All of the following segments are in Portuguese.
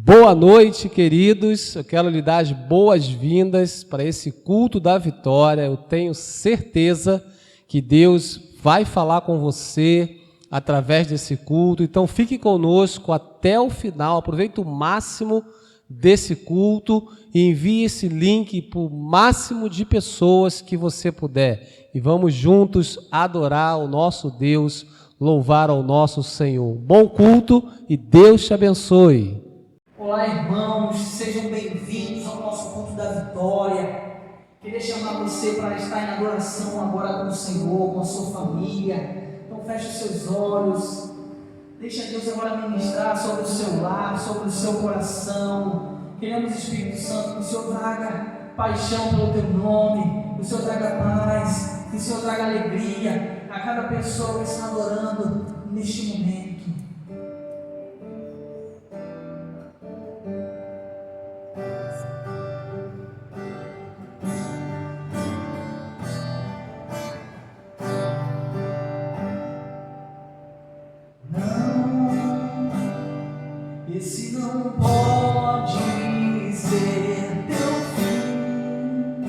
Boa noite, queridos. Eu quero lhe dar as boas-vindas para esse culto da vitória. Eu tenho certeza que Deus vai falar com você através desse culto. Então, fique conosco até o final. Aproveite o máximo desse culto e envie esse link para o máximo de pessoas que você puder. E vamos juntos adorar o nosso Deus, louvar ao nosso Senhor. Bom culto e Deus te abençoe. Olá, irmãos, sejam bem-vindos ao nosso culto da vitória. Queria chamar você para estar em adoração agora com o Senhor, com a sua família. Então feche os seus olhos, deixa Deus agora ministrar sobre o seu lar, sobre o seu coração. Queremos, Espírito Santo, que o Senhor traga paixão pelo teu nome, que o Senhor traga paz, que o Senhor traga alegria a cada pessoa que está adorando neste momento. Esse não pode ser teu fim,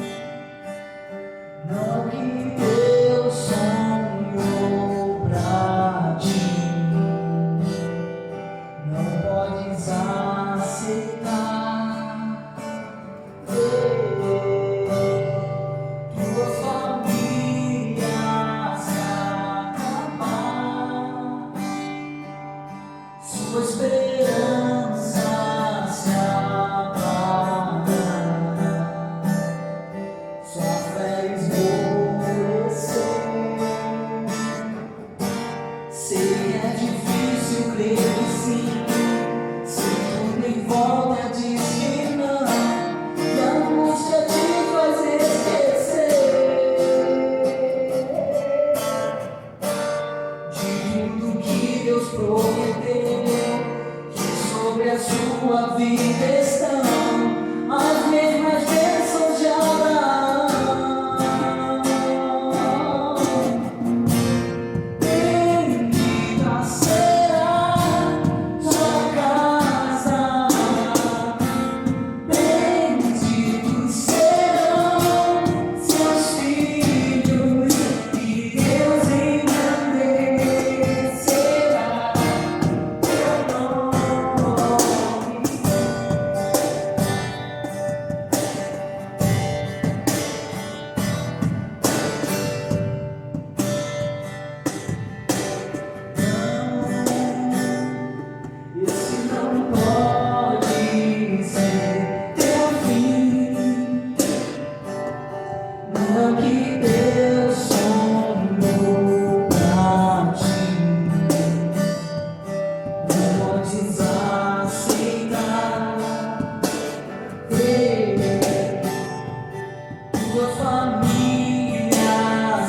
não que Deus sonhou pra ti, não podes aceitar tua família se acabar, sua esperança se apagar, sua fé esmorecer. Sei que é difícil crer que sim, se tudo em volta diz que não, e a angústia te faz esquecer de tudo que Deus prometeu, que sobre a sua vida estão as mesmas bênçãos de Abraão. Bendita será sua casa, benditos serão seus filhos, e Deus engrandecerá teu nome. Esse não pode ser teu fim, não que Deus sonhou pra ti, não podes aceitar tua família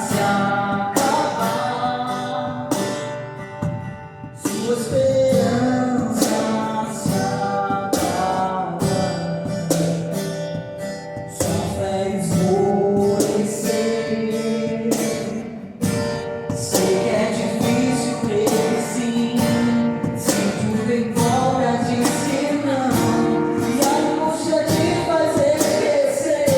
se acabar, sua esperança se apagar, sua fé esmorecer. Sei que é difícil crer que sim, se tudo em volta diz que não, e a angústia te faz esquecer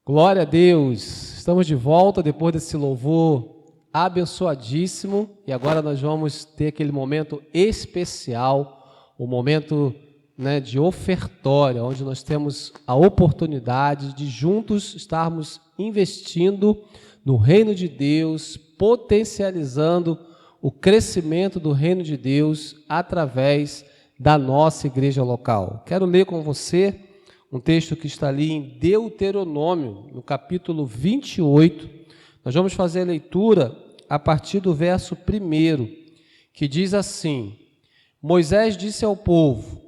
Glória a Deus! Estamos de volta depois desse louvor abençoadíssimo e agora nós vamos ter aquele momento especial, o momento, de ofertório, onde nós temos a oportunidade de juntos estarmos investindo no reino de Deus, potencializando o crescimento do reino de Deus através da nossa igreja local. Quero ler com você um texto que está ali em Deuteronômio, no capítulo 28. Nós vamos fazer a leitura a partir do verso 1, que diz assim: Moisés disse ao povo: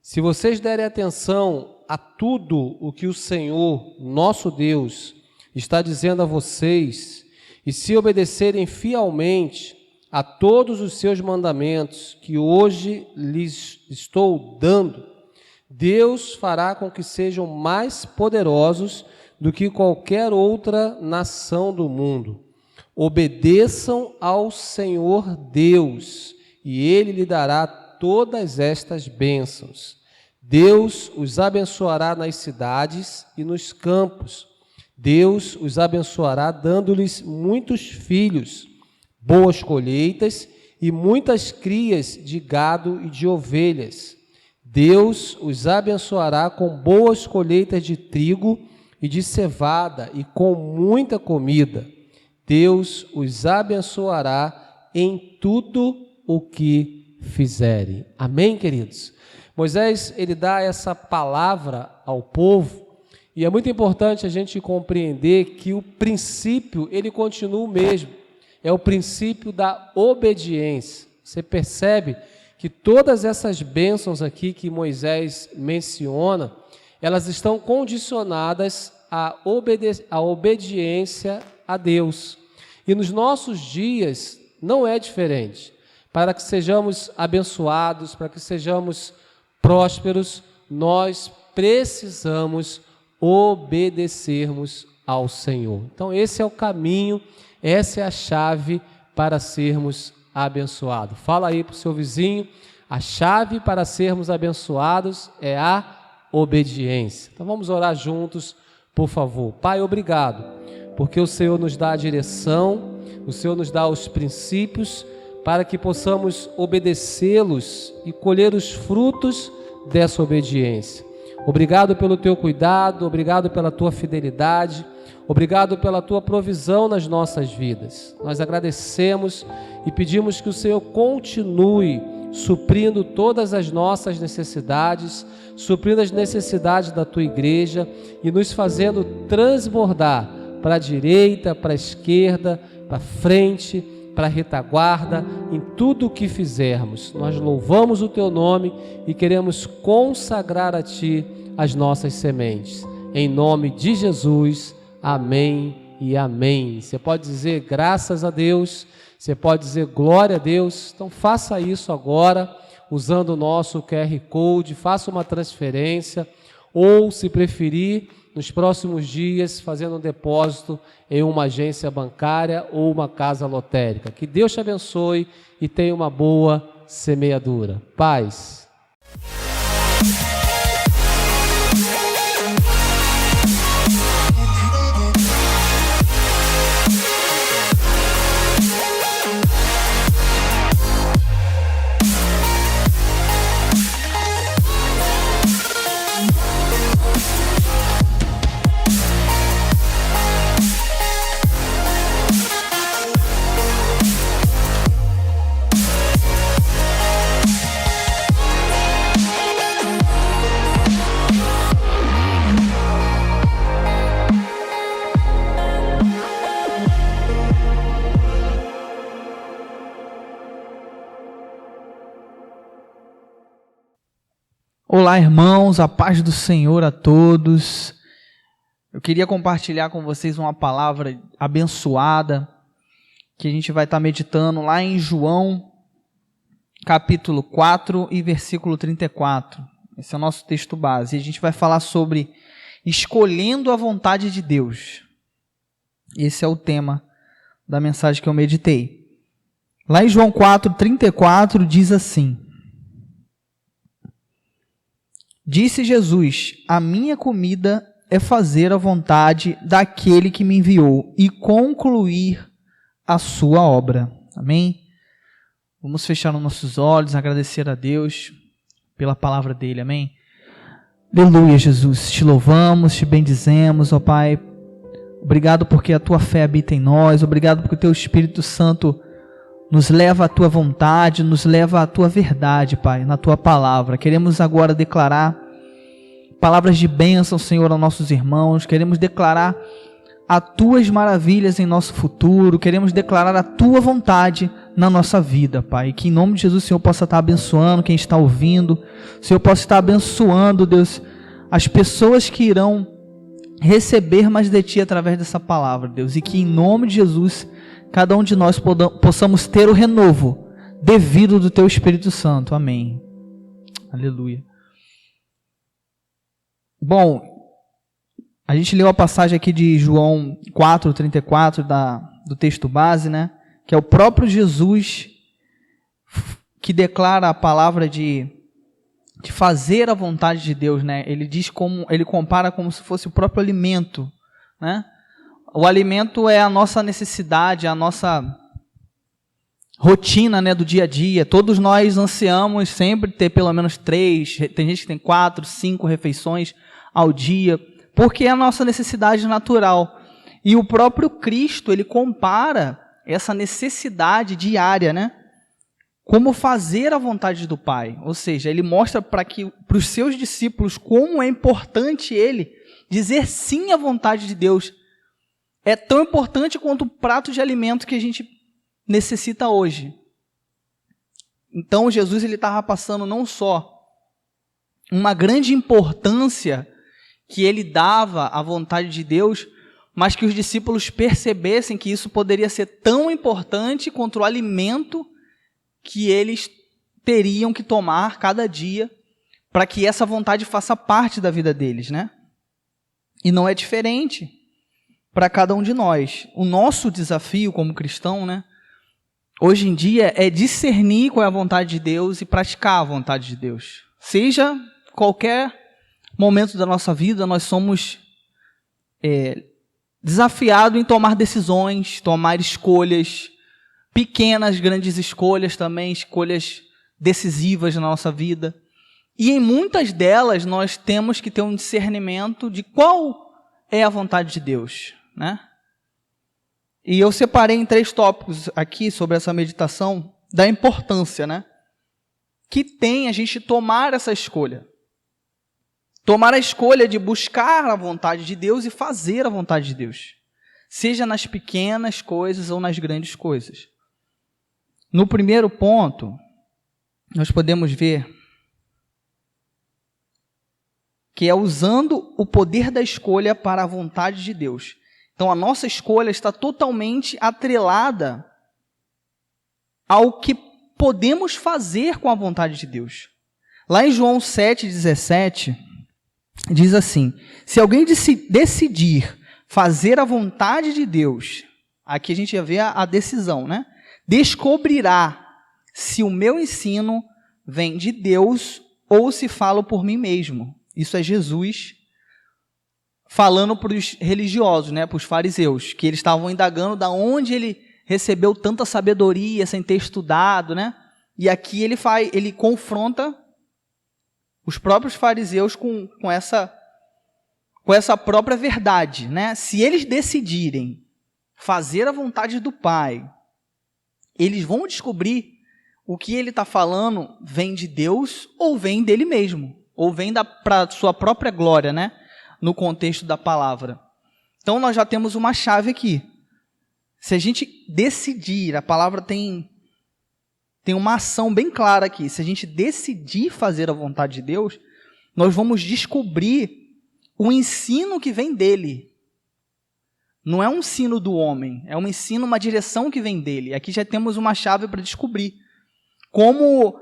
se vocês derem atenção a tudo o que o Senhor, nosso Deus, está dizendo a vocês, e se obedecerem fielmente a todos os seus mandamentos que hoje lhes estou dando, Deus fará com que sejam mais poderosos do que qualquer outra nação do mundo. Obedeçam ao Senhor Deus, e Ele lhe dará todas estas bênçãos. Deus os abençoará nas cidades e nos campos. Deus os abençoará dando-lhes muitos filhos, boas colheitas e muitas crias de gado e de ovelhas. Deus os abençoará com boas colheitas de trigo e de cevada e com muita comida. Deus os abençoará em tudo o que fizerem. Amém, queridos? Moisés, ele dá essa palavra ao povo e é muito importante a gente compreender que o princípio, ele continua o mesmo. É o princípio da obediência. Você percebe que todas essas bênçãos aqui que Moisés menciona, elas estão condicionadas à obediência a Deus. E nos nossos dias não é diferente. Para que sejamos abençoados, para que sejamos prósperos, nós precisamos obedecermos ao Senhor. Então esse é o caminho, essa é a chave para sermos abençoado. Fala aí para o seu vizinho, a chave para sermos abençoados é a obediência. Então vamos orar juntos, por favor. Pai, obrigado, porque o Senhor nos dá a direção, o Senhor nos dá os princípios para que possamos obedecê-los e colher os frutos dessa obediência. Obrigado pelo teu cuidado, obrigado pela tua fidelidade, obrigado pela tua provisão nas nossas vidas. Nós agradecemos e pedimos que o Senhor continue suprindo todas as nossas necessidades, suprindo as necessidades da tua igreja e nos fazendo transbordar para a direita, para a esquerda, para a frente, para a retaguarda, em tudo o que fizermos. Nós louvamos o teu nome e queremos consagrar a ti as nossas sementes. Em nome de Jesus, amém e amém. Você pode dizer graças a Deus, você pode dizer glória a Deus. Então faça isso agora, usando o nosso QR Code, faça uma transferência, ou se preferir, nos próximos dias, fazendo um depósito em uma agência bancária ou uma casa lotérica. Que Deus te abençoe e tenha uma boa semeadura. Paz. Olá, irmãos, a paz do Senhor a todos. Eu queria compartilhar com vocês uma palavra abençoada que a gente vai estar meditando lá em João, capítulo 4 e versículo 34. Esse é o nosso texto base. E a gente vai falar sobre escolhendo a vontade de Deus. Esse é o tema da mensagem que eu meditei. Lá em João 4, 34 diz assim: Disse Jesus: a minha comida é fazer a vontade daquele que me enviou e concluir a sua obra. Amém? Vamos fechar os nossos olhos, agradecer a Deus pela palavra dele. Amém? Aleluia, Jesus. Te louvamos, te bendizemos, ó Pai. Obrigado porque a tua fé habita em nós. Obrigado porque o teu Espírito Santo nos leva à tua vontade, nos leva à tua verdade, Pai, na tua palavra. Queremos agora declarar palavras de bênção, Senhor, aos nossos irmãos. Queremos declarar as tuas maravilhas em nosso futuro. Queremos declarar a tua vontade na nossa vida, Pai. Que em nome de Jesus o Senhor possa estar abençoando quem está ouvindo. O Senhor possa estar abençoando, Deus, as pessoas que irão receber mais de Ti através dessa palavra, Deus. E que em nome de Jesus, cada um de nós possamos ter o renovo devido do Teu Espírito Santo. Amém. Aleluia. Bom, a gente leu a passagem aqui de João 4:34 do texto base, né? Que é o próprio Jesus que declara a palavra de fazer a vontade de Deus, né? Ele diz ele compara como se fosse o próprio alimento, né? O alimento é a nossa necessidade, a nossa rotina, né, do dia a dia. Todos nós ansiamos sempre ter pelo menos 3, tem gente que tem 4, 5 refeições ao dia, porque é a nossa necessidade natural. E o próprio Cristo, ele compara essa necessidade diária, né, como fazer a vontade do Pai. Ou seja, ele mostra para os seus discípulos como é importante ele dizer sim à vontade de Deus. É tão importante quanto o prato de alimento que a gente necessita hoje. Então Jesus estava passando não só uma grande importância que ele dava à vontade de Deus, mas que os discípulos percebessem que isso poderia ser tão importante quanto o alimento que eles teriam que tomar cada dia para que essa vontade faça parte da vida deles, né? E não é diferente para cada um de nós. O nosso desafio como cristão, né, hoje em dia é discernir qual é a vontade de Deus e praticar a vontade de Deus. Seja qualquer momento da nossa vida, nós somos desafiados em tomar decisões, tomar escolhas, pequenas, grandes escolhas também, escolhas decisivas na nossa vida. E em muitas delas nós temos que ter um discernimento de qual é a vontade de Deus, né? E eu separei em 3 tópicos aqui sobre essa meditação da importância, né, que tem a gente tomar essa escolha. Tomar a escolha de buscar a vontade de Deus e fazer a vontade de Deus. Seja nas pequenas coisas ou nas grandes coisas. No primeiro ponto, nós podemos ver que é usando o poder da escolha para a vontade de Deus. Então, a nossa escolha está totalmente atrelada ao que podemos fazer com a vontade de Deus. Lá em João 7,17, diz assim: se alguém decidir fazer a vontade de Deus, aqui a gente já vê a decisão, né? Descobrirá se o meu ensino vem de Deus ou se falo por mim mesmo. Isso é Jesus falando para os religiosos, né, para os fariseus, que eles estavam indagando da onde ele recebeu tanta sabedoria sem ter estudado, né? E aqui ele confronta os próprios fariseus com essa própria verdade, né? Se eles decidirem fazer a vontade do Pai, eles vão descobrir o que ele está falando vem de Deus ou vem dele mesmo, ou vem para sua própria glória, né? No contexto da palavra. Então nós já temos uma chave aqui. Se a gente decidir, a palavra tem uma ação bem clara aqui. Se a gente decidir fazer a vontade de Deus, nós vamos descobrir o ensino que vem dele. Não é um ensino do homem, é um ensino, uma direção que vem dele. Aqui já temos uma chave para descobrir como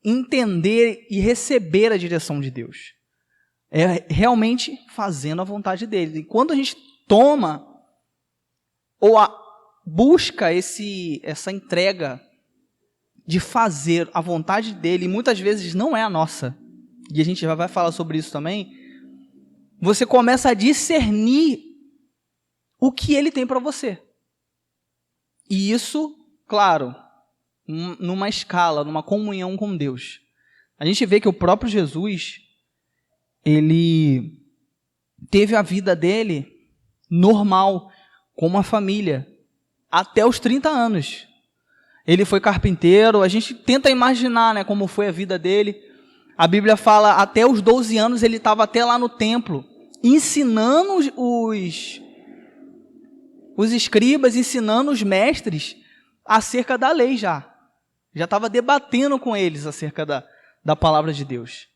entender e receber a direção de Deus. É realmente fazendo a vontade dele. E quando a gente toma ou busca essa entrega de fazer a vontade dele, e muitas vezes não é a nossa, e a gente já vai falar sobre isso também, você começa a discernir o que ele tem para você. E isso, claro, numa escala, numa comunhão com Deus. A gente vê que o próprio Jesus, ele teve a vida dele normal, com uma família, até os 30 anos. Ele foi carpinteiro, a gente tenta imaginar, né, como foi a vida dele. A Bíblia fala, até os 12 anos ele estava até lá no templo, ensinando os escribas, ensinando os mestres acerca da lei já. Já estava debatendo com eles acerca da palavra de Deus.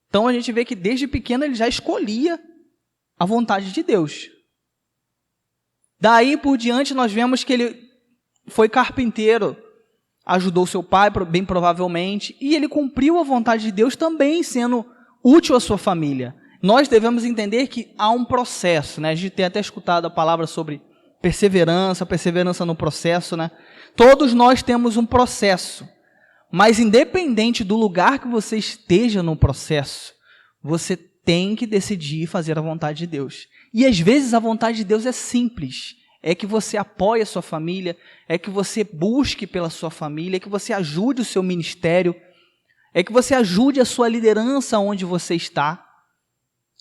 Então a gente vê que desde pequeno ele já escolhia a vontade de Deus. Daí por diante nós vemos que ele foi carpinteiro, ajudou seu pai, bem provavelmente, e ele cumpriu a vontade de Deus também, sendo útil à sua família. Nós devemos entender que há um processo, né? A gente tem até escutado a palavra sobre perseverança no processo, né? Todos nós temos um processo, mas independente do lugar que você esteja no processo, você tem que decidir fazer a vontade de Deus. E às vezes a vontade de Deus é simples, é que você apoie a sua família, é que você busque pela sua família, é que você ajude o seu ministério, é que você ajude a sua liderança onde você está.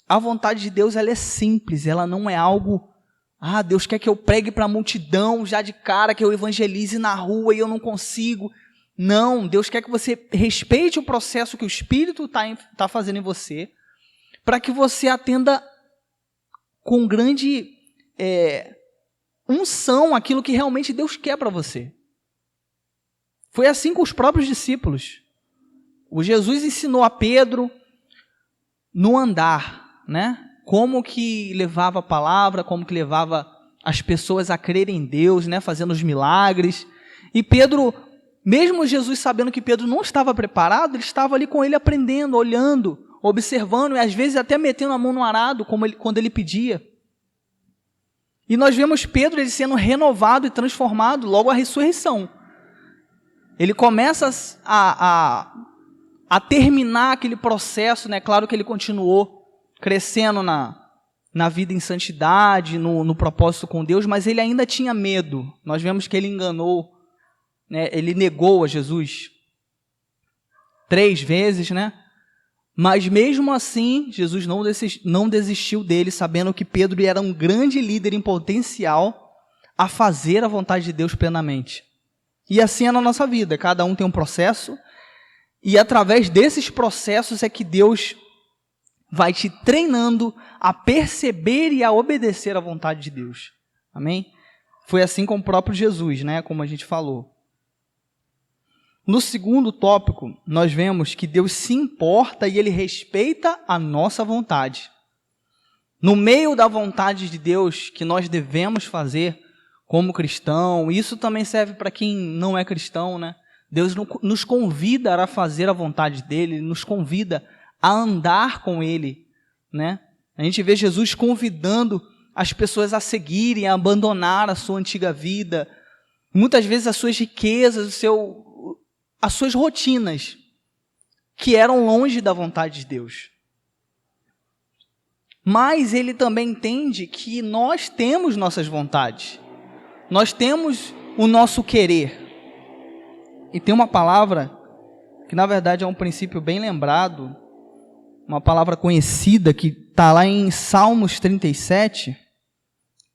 A vontade de Deus, ela é simples, ela não é algo, Deus quer que eu pregue para a multidão já de cara, que eu evangelize na rua e eu não consigo. Não, Deus quer que você respeite o processo que o Espírito está fazendo em você, para que você atenda com grande unção aquilo que realmente Deus quer para você. Foi assim com os próprios discípulos. O Jesus ensinou a Pedro no andar, né? Como que levava a palavra, como que levava as pessoas a crerem em Deus, né? Fazendo os milagres. E Pedro, mesmo Jesus sabendo que Pedro não estava preparado, ele estava ali com ele aprendendo, olhando, observando e às vezes até metendo a mão no arado, quando ele pedia. E nós vemos Pedro ele sendo renovado e transformado logo à ressurreição. Ele começa a terminar aquele processo, né? Claro que ele continuou crescendo na vida em santidade, no propósito com Deus, mas ele ainda tinha medo. Nós vemos que ele enganou, né? Ele negou a Jesus 3 vezes, né? Mas mesmo assim, Jesus não desistiu dele, sabendo que Pedro era um grande líder em potencial a fazer a vontade de Deus plenamente. E assim é na nossa vida, cada um tem um processo, e através desses processos é que Deus vai te treinando a perceber e a obedecer à vontade de Deus. Amém? Foi assim com o próprio Jesus, né? Como a gente falou. No segundo tópico, nós vemos que Deus se importa e Ele respeita a nossa vontade. No meio da vontade de Deus que nós devemos fazer como cristão, isso também serve para quem não é cristão, né? Deus nos convida a fazer a vontade dEle, nos convida a andar com Ele, né? A gente vê Jesus convidando as pessoas a seguirem, a abandonar a sua antiga vida, muitas vezes as suas riquezas, as suas rotinas, que eram longe da vontade de Deus. Mas Ele também entende que nós temos nossas vontades, nós temos o nosso querer. E tem uma palavra que na verdade é um princípio bem lembrado, uma palavra conhecida que está lá em Salmos 37,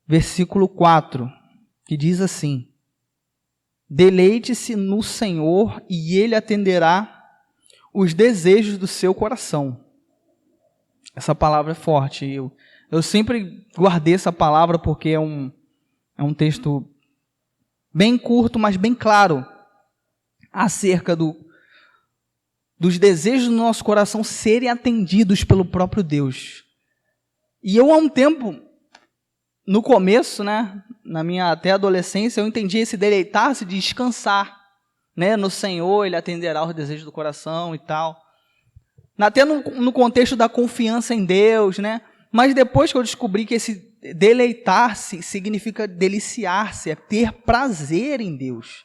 versículo 4, que diz assim: deleite-se no Senhor e Ele atenderá os desejos do seu coração. Essa palavra é forte. Eu sempre guardei essa palavra porque é um texto bem curto, mas bem claro, acerca dos desejos do nosso coração serem atendidos pelo próprio Deus. E eu há um tempo, no começo, né, na minha até adolescência, eu entendi esse deleitar-se de descansar, né, no Senhor, Ele atenderá os desejos do coração e tal. Até no contexto da confiança em Deus, né? Mas depois que eu descobri que esse deleitar-se significa deliciar-se, é ter prazer em Deus.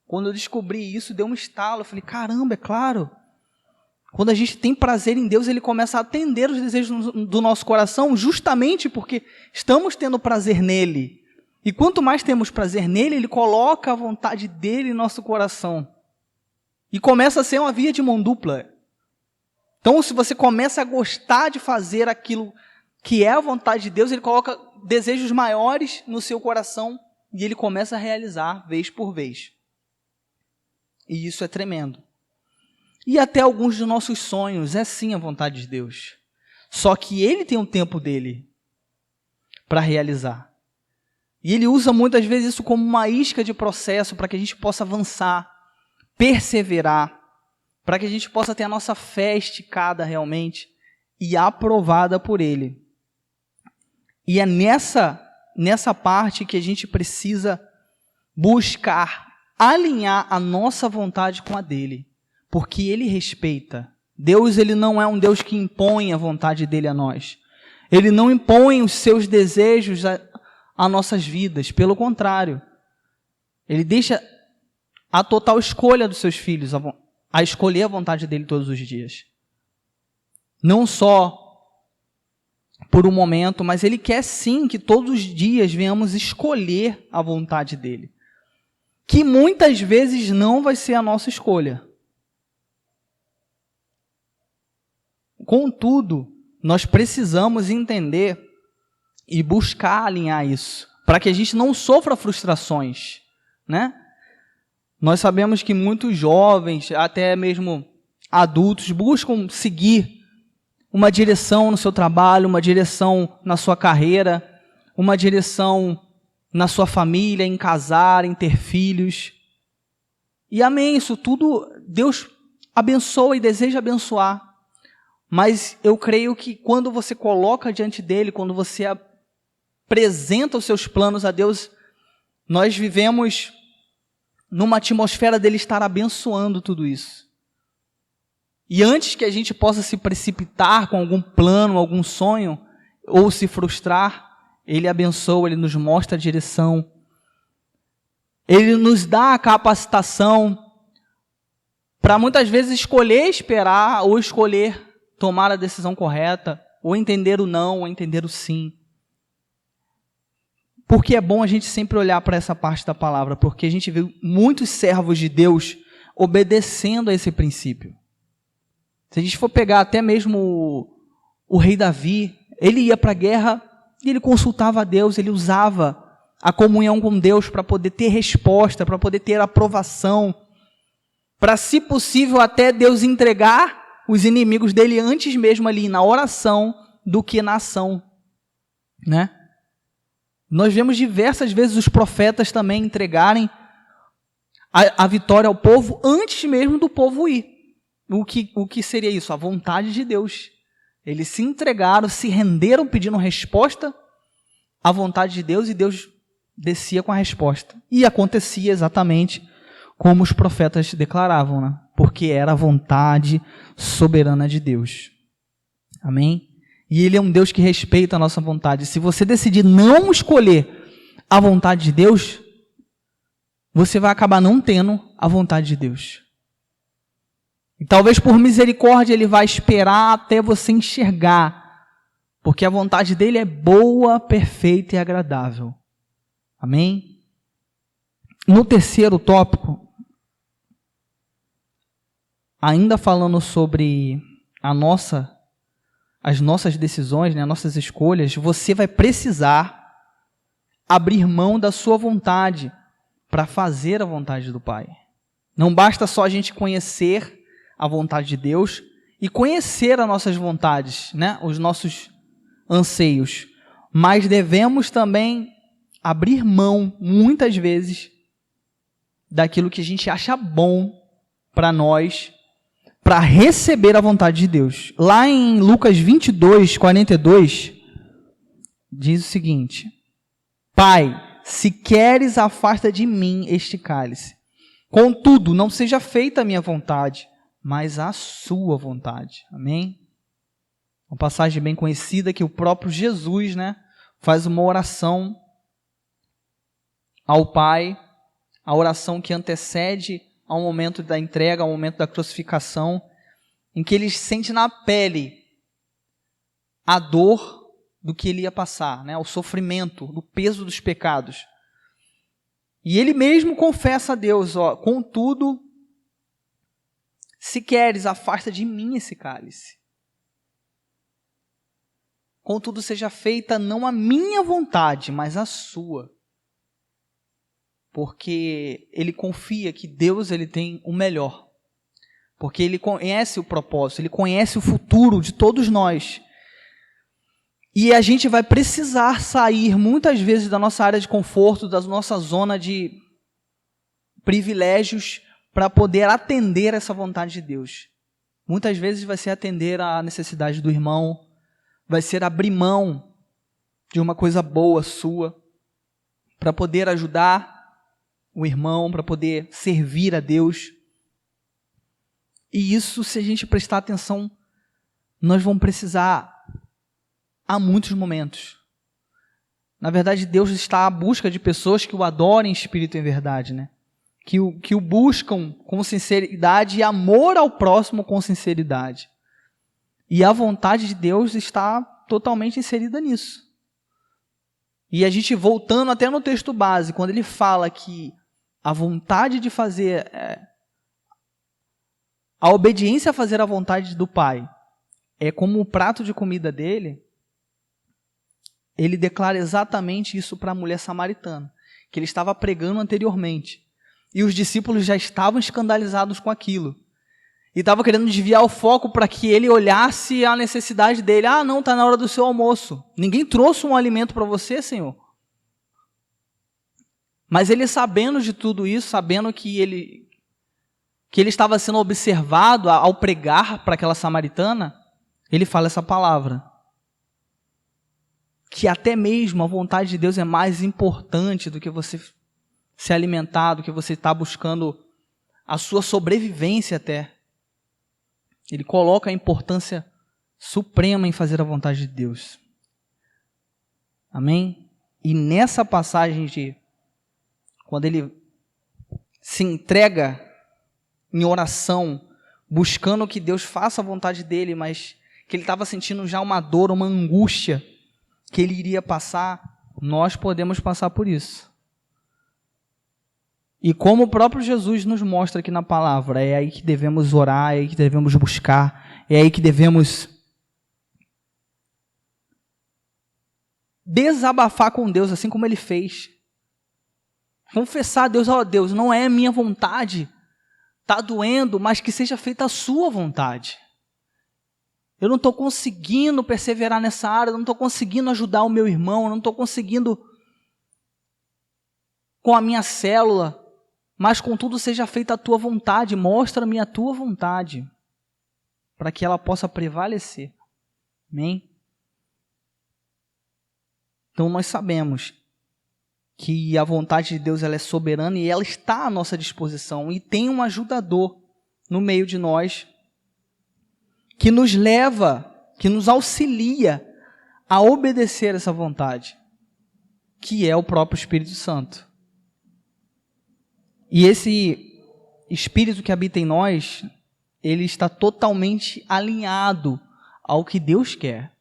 Quando eu descobri isso, deu um estalo. Eu falei, caramba, é claro. Quando a gente tem prazer em Deus, Ele começa a atender os desejos do nosso coração, justamente porque estamos tendo prazer nele. E quanto mais temos prazer nele, Ele coloca a vontade dele em nosso coração. E começa a ser uma via de mão dupla. Então, se você começa a gostar de fazer aquilo que é a vontade de Deus, Ele coloca desejos maiores no seu coração e Ele começa a realizar vez por vez. E isso é tremendo. E até alguns dos nossos sonhos é sim a vontade de Deus. Só que Ele tem um tempo dele para realizar. E Ele usa muitas vezes isso como uma isca de processo para que a gente possa avançar, perseverar, para que a gente possa ter a nossa fé esticada realmente e aprovada por Ele. E é nessa parte que a gente precisa buscar alinhar a nossa vontade com a dele, porque Ele respeita. Deus, Ele não é um Deus que impõe a vontade dele a nós. Ele não impõe os seus desejos a nossas vidas, pelo contrário. Ele deixa a total escolha dos seus filhos, a escolher a vontade dele todos os dias. Não só por um momento, mas Ele quer sim que todos os dias venhamos escolher a vontade dele. Que muitas vezes não vai ser a nossa escolha. Contudo, nós precisamos entender e buscar alinhar isso, para que a gente não sofra frustrações, né? Nós sabemos que muitos jovens, até mesmo adultos, buscam seguir uma direção no seu trabalho, uma direção na sua carreira, uma direção na sua família, em casar, em ter filhos. E amém, isso tudo Deus abençoa e deseja abençoar. Mas eu creio que quando você coloca diante dele, quando você apresenta os seus planos a Deus, nós vivemos numa atmosfera dele estar abençoando tudo isso. E antes que a gente possa se precipitar com algum plano, algum sonho, ou se frustrar, Ele abençoa, Ele nos mostra a direção, Ele nos dá a capacitação para muitas vezes escolher esperar, ou escolher tomar a decisão correta, ou entender o não, ou entender o sim. Porque é bom a gente sempre olhar para essa parte da palavra, porque a gente vê muitos servos de Deus obedecendo a esse princípio. Se a gente for pegar até mesmo o rei Davi, ele ia para a guerra e ele consultava a Deus, ele usava a comunhão com Deus para poder ter resposta, para poder ter aprovação, para, se possível, até Deus entregar os inimigos dele antes mesmo ali na oração do que na ação, né? Nós vemos diversas vezes os profetas também entregarem a vitória ao povo antes mesmo do povo ir. O que seria isso? A vontade de Deus. Eles se entregaram, se renderam pedindo resposta à vontade de Deus e Deus descia com a resposta. E acontecia exatamente como os profetas declaravam, né? Porque era a vontade soberana de Deus. Amém? E Ele é um Deus que respeita a nossa vontade. Se você decidir não escolher a vontade de Deus, você vai acabar não tendo a vontade de Deus. E talvez por misericórdia Ele vai esperar até você enxergar, porque a vontade dEle é boa, perfeita e agradável. Amém? No terceiro tópico, ainda falando sobre as nossas decisões, né, nossas escolhas, você vai precisar abrir mão da sua vontade para fazer a vontade do Pai. Não basta só a gente conhecer a vontade de Deus e conhecer as nossas vontades, né, os nossos anseios, mas devemos também abrir mão, muitas vezes, daquilo que a gente acha bom para nós, para receber a vontade de Deus. Lá em Lucas 22, 42, diz o seguinte: Pai, se queres, afasta de mim este cálice. Contudo, não seja feita a minha vontade, mas a sua vontade. Amém? Uma passagem bem conhecida que o próprio Jesus, né, faz uma oração ao Pai, a oração que antecede ao momento da entrega, ao momento da crucificação. em que ele sente na pele a dor do que ele ia passar, né? O sofrimento, do peso dos pecados. E ele mesmo confessa a Deus, ó, contudo, se queres, afasta de mim esse cálice. Contudo, seja feita não a minha vontade, mas a sua. Porque ele confia que Deus ele tem o melhor. Porque ele conhece o propósito, ele conhece o futuro de todos nós. E a gente vai precisar sair muitas vezes da nossa área de conforto, da nossa zona de privilégios, para poder atender essa vontade de Deus. Muitas vezes vai ser atender a necessidade do irmão, vai ser abrir mão de uma coisa boa sua, para poder ajudar o irmão, para poder servir a Deus. E isso, se a gente prestar atenção, nós vamos precisar há muitos momentos. Na verdade, Deus está à busca de pessoas que o adorem em espírito e em verdade, né? Que o buscam com sinceridade e amor ao próximo com sinceridade. E a vontade de Deus está totalmente inserida nisso. E a gente, voltando até no texto base, quando ele fala que a vontade de fazer, a obediência a fazer a vontade do Pai é como o prato de comida dele, ele declara exatamente isso para a mulher samaritana, que ele estava pregando anteriormente. E os discípulos já estavam escandalizados com aquilo. E estavam querendo desviar o foco para que ele olhasse a necessidade dele. Ah, não, está na hora do seu almoço. Ninguém trouxe um alimento para você, Senhor. Mas ele, sabendo de tudo isso, sabendo que ele estava sendo observado ao pregar para aquela samaritana, ele fala essa palavra. Que até mesmo a vontade de Deus é mais importante do que você se alimentar, do que você está buscando a sua sobrevivência até. Ele coloca a importância suprema em fazer a vontade de Deus. Amém? E nessa passagem quando ele se entrega em oração, buscando que Deus faça a vontade dele, mas que ele estava sentindo já uma dor, uma angústia que ele iria passar, nós podemos passar por isso. E como o próprio Jesus nos mostra aqui na palavra, é aí que devemos orar, é aí que devemos buscar, é aí que devemos desabafar com Deus, assim como ele fez. Confessar a Deus, ó Deus, não é minha vontade, está doendo, mas que seja feita a sua vontade. Eu não estou conseguindo perseverar nessa área, eu não estou conseguindo ajudar o meu irmão, eu não estou conseguindo com a minha célula, mas contudo seja feita a tua vontade, mostra-me a tua vontade, para que ela possa prevalecer. Amém? Então nós sabemos que a vontade de Deus ela é soberana e ela está à nossa disposição, e tem um ajudador no meio de nós, que nos leva, que nos auxilia a obedecer essa vontade, que é o próprio Espírito Santo. E esse Espírito que habita em nós, ele está totalmente alinhado ao que Deus quer.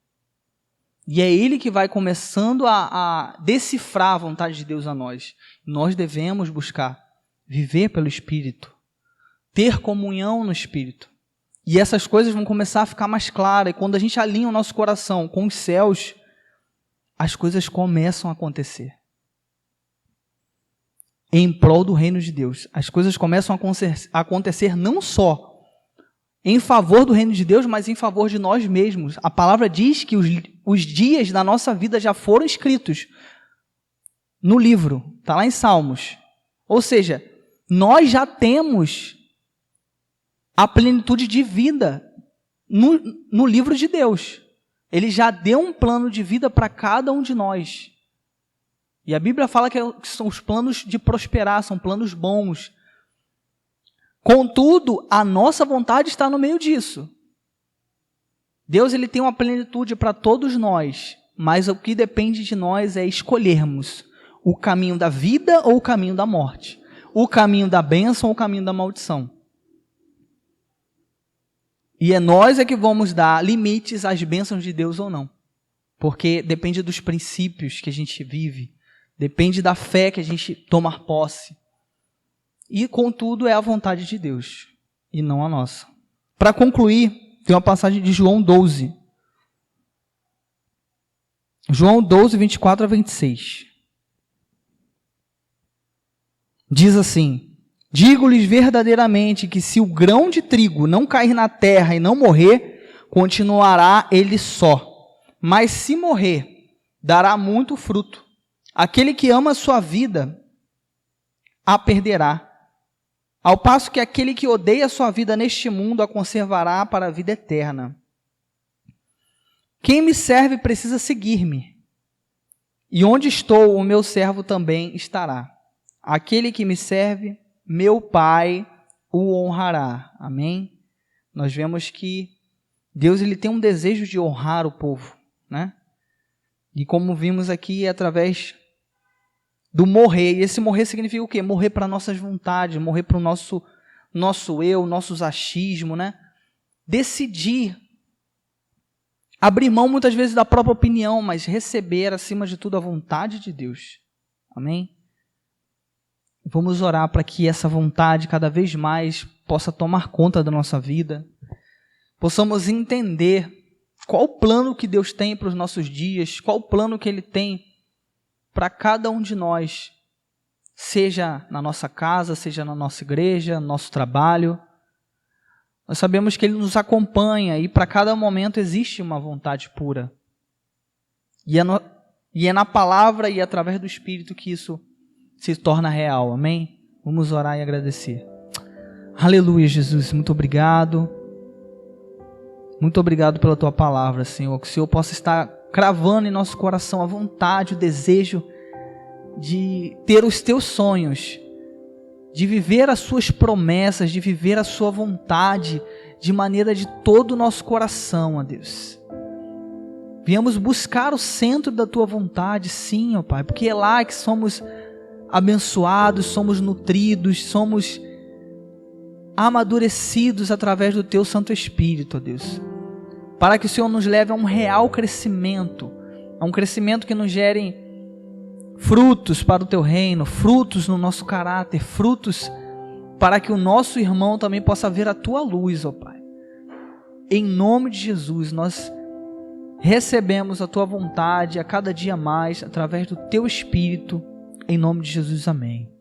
E é ele que vai começando a decifrar a vontade de Deus a nós. Nós devemos buscar viver pelo Espírito, ter comunhão no Espírito. E essas coisas vão começar a ficar mais claras. E quando a gente alinha o nosso coração com os céus, as coisas começam a acontecer. Em prol do reino de Deus. As coisas começam a acontecer não só em favor do reino de Deus, mas em favor de nós mesmos. A palavra diz que os dias da nossa vida já foram escritos no livro. Está lá em Salmos. Ou seja, nós já temos a plenitude de vida no livro de Deus. Ele já deu um plano de vida para cada um de nós. E a Bíblia fala que são os planos de prosperar, são planos bons. Contudo, a nossa vontade está no meio disso. Deus ele tem uma plenitude para todos nós, mas o que depende de nós é escolhermos o caminho da vida ou o caminho da morte, o caminho da bênção ou o caminho da maldição. E é nós que vamos dar limites às bênçãos de Deus ou não. Porque depende dos princípios que a gente vive, depende da fé que a gente toma posse. E, contudo, é a vontade de Deus e não a nossa. Para concluir, tem uma passagem de João 12. João 12, 24 a 26. Diz assim: digo-lhes verdadeiramente que se o grão de trigo não cair na terra e não morrer, continuará ele só. Mas se morrer, dará muito fruto. Aquele que ama a sua vida, a perderá. Ao passo que aquele que odeia a sua vida neste mundo, a conservará para a vida eterna. Quem me serve precisa seguir-me. E onde estou, o meu servo também estará. Aquele que me serve, meu Pai o honrará. Amém? Nós vemos que Deus ele tem um desejo de honrar o povo, né? E como vimos aqui, é através do morrer. E esse morrer significa o quê? Morrer para nossas vontades, morrer para o nosso eu, nossos achismos, né? Decidir. Abrir mão muitas vezes da própria opinião, mas receber acima de tudo a vontade de Deus. Amém? Vamos orar para que essa vontade cada vez mais possa tomar conta da nossa vida. Possamos entender qual o plano que Deus tem para os nossos dias, qual o plano que Ele tem para cada um de nós, seja na nossa casa, seja na nossa igreja, no nosso trabalho. Nós sabemos que Ele nos acompanha e para cada momento existe uma vontade pura. E é na palavra e através do Espírito que isso se torna real, amém? Vamos orar e agradecer. Aleluia, Jesus, muito obrigado. Muito obrigado pela Tua palavra, Senhor. Que o Senhor possa estar cravando em nosso coração a vontade, o desejo de ter os Teus sonhos, de viver as Suas promessas, de viver a Sua vontade de maneira de todo o nosso coração, ó Deus. Viemos buscar o centro da Tua vontade, sim, ó Pai, porque é lá que somos abençoados, somos nutridos, somos amadurecidos através do Teu Santo Espírito, ó Deus. Para que o Senhor nos leve a um real crescimento, a um crescimento que nos gere frutos para o Teu reino, frutos no nosso caráter, frutos para que o nosso irmão também possa ver a Tua luz, ó Pai. Em nome de Jesus, nós recebemos a Tua vontade a cada dia mais, através do Teu Espírito, em nome de Jesus, amém.